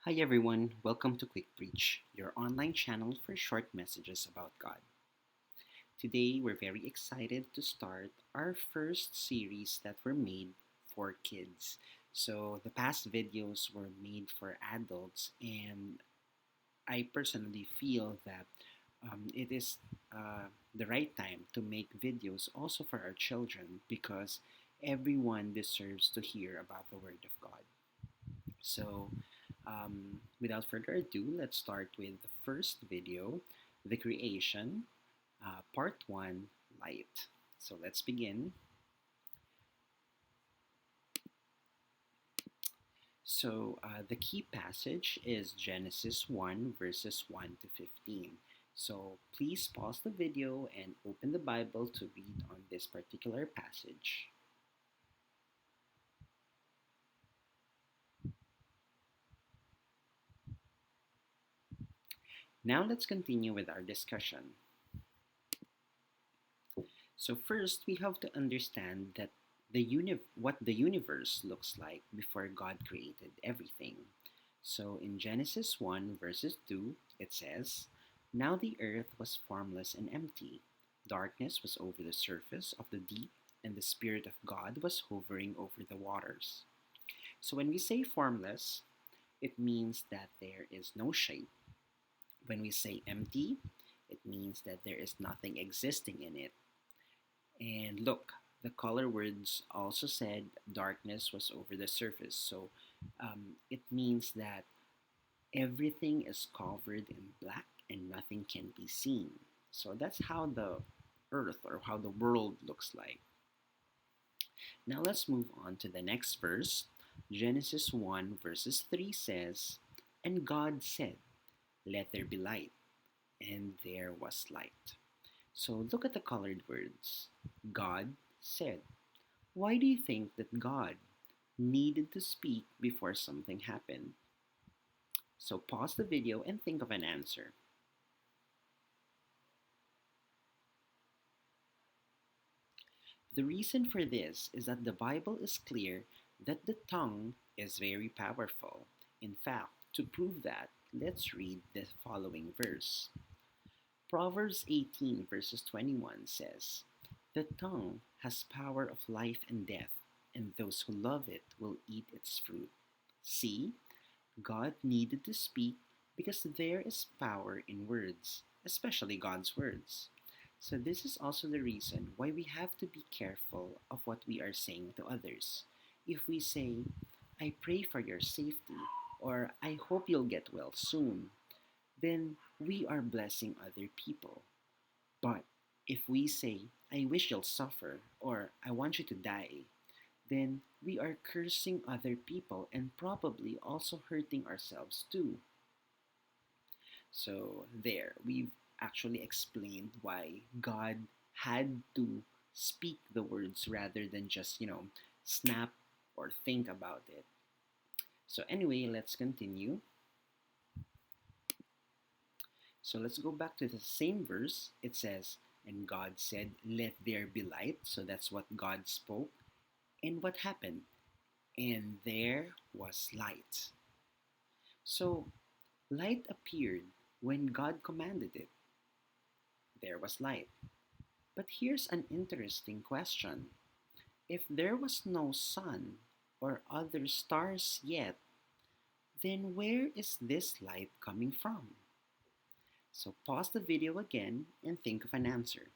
Hi everyone, welcome to QuickPreach, your online channel for short messages about God. Today we're very excited to start our first series that were made for kids. So the past videos were made for adults, and I personally feel that it is the right time to make videos also for our children because everyone deserves to hear about the Word of God. So, without further ado, let's start with the first video, the creation, part one, light. So let's begin. So the key passage is Genesis 1, verses 1 to 15. So please pause the video and open the Bible to read on this particular passage. Now let's continue with our discussion. So first, we have to understand that what the universe looks like before God created everything. So in Genesis 1 verses 2, it says, "Now the earth was formless and empty. Darkness was over the surface of the deep, and the Spirit of God was hovering over the waters." So when we say formless, it means that there is no shape. When we say empty, it means that there is nothing existing in it. And look, the color words also said darkness was over the surface. So it means that everything is covered in black and nothing can be seen. So that's how the earth or how the world looks like. Now let's move on to the next verse. Genesis 1 verses 3 says, "And God said, 'Let there be light,' and there was light." So look at the colored words. God said. Why do you think that God needed to speak before something happened? So pause the video and think of an answer. The reason for this is that the Bible is clear that the tongue is very powerful. In fact, to prove that, let's read the following verse. Proverbs 18 verses 21 says, "The tongue has power of life and death, and those who love it will eat its fruit." See, God needed to speak because there is power in words, especially God's words. So, this is also the reason why we have to be careful of what we are saying to others. If we say, "I pray for your safety," or "I hope you'll get well soon," then we are blessing other people. But if we say, "I wish you'll suffer," or "I want you to die," then we are cursing other people and probably also hurting ourselves too. So, there, we've actually explained why God had to speak the words rather than just, snap or think about it. So, anyway, let's continue. So, let's go back to the same verse. It says, "And God said, 'Let there be light.'" So, that's what God spoke. And what happened? And there was light. So, light appeared when God commanded it. There was light. But here's an interesting question. If there was no sun or other stars yet, then where is this light coming from? So pause the video again and think of an answer.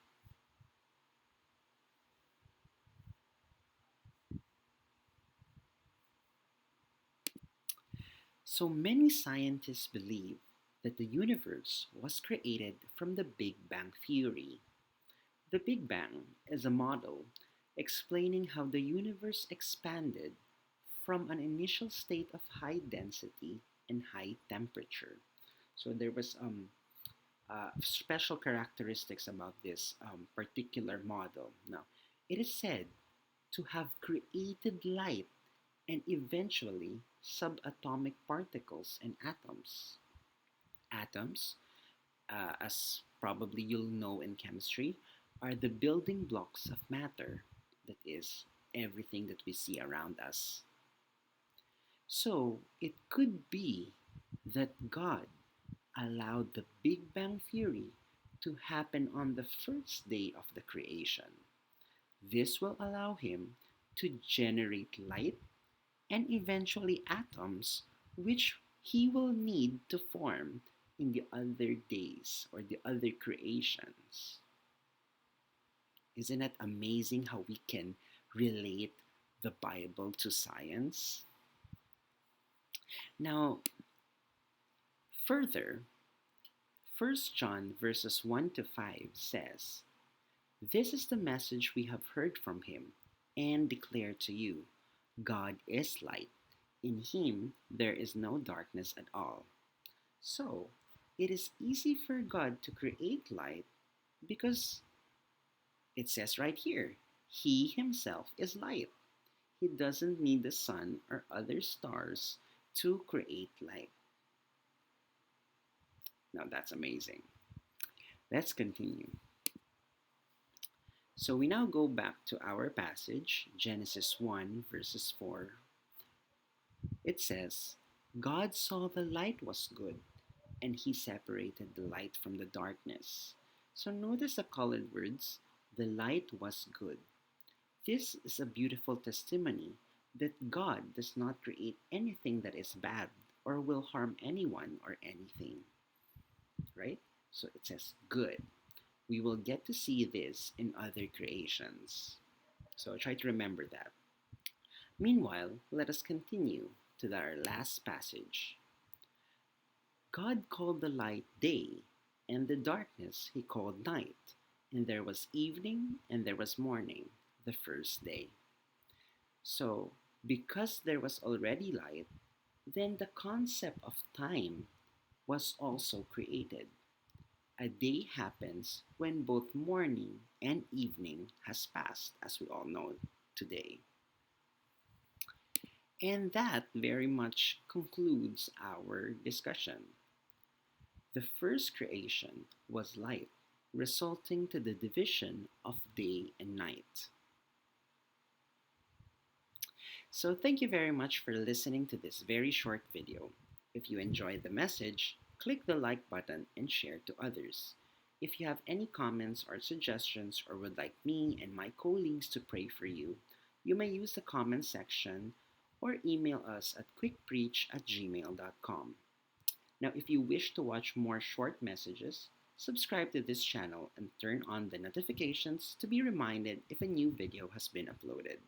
So many scientists believe that the universe was created from the Big Bang Theory. The Big Bang is a model explaining how the universe expanded from an initial state of high density and high temperature. So there was special characteristics about this particular model. Now, it is said to have created light and eventually subatomic particles and atoms. Atoms, as probably you'll know in chemistry, are the building blocks of matter, that is, everything that we see around us. So it could be that God allowed the Big Bang Theory to happen on the first day of the creation. This will allow him to generate light and eventually atoms, which he will need to form in the other days or the other creations. Isn't it amazing how we can relate the Bible to science? Now, further, 1 John verses 1 to 5 says, "This is the message we have heard from him and declare to you. God is light. In him there is no darkness at all." So, it is easy for God to create light because it says right here, He Himself is light. He doesn't need the sun or other stars to create light. Now that's amazing. Let's continue. So we now go back to our passage, Genesis 1, verses 4. It says, "God saw the light was good, and He separated the light from the darkness." So notice the colored words, "the light was good." This is a beautiful testimony that God does not create anything that is bad or will harm anyone or anything, right? So it says good. We will get to see this in other creations. So try to remember that. Meanwhile, let us continue to our last passage. God called the light day, and the darkness he called night. And there was evening, and there was morning, the first day. So, because there was already light, then the concept of time was also created. A day happens when both morning and evening has passed, as we all know today. And that very much concludes our discussion. The first creation was light, resulting to the division of day and night. So thank you very much for listening to this very short video. If you enjoyed the message, click the like button and share to others. If you have any comments or suggestions or would like me and my colleagues to pray for you, you may use the comment section or email us at quickpreach@gmail.com. Now, if you wish to watch more short messages, subscribe to this channel and turn on the notifications to be reminded if a new video has been uploaded.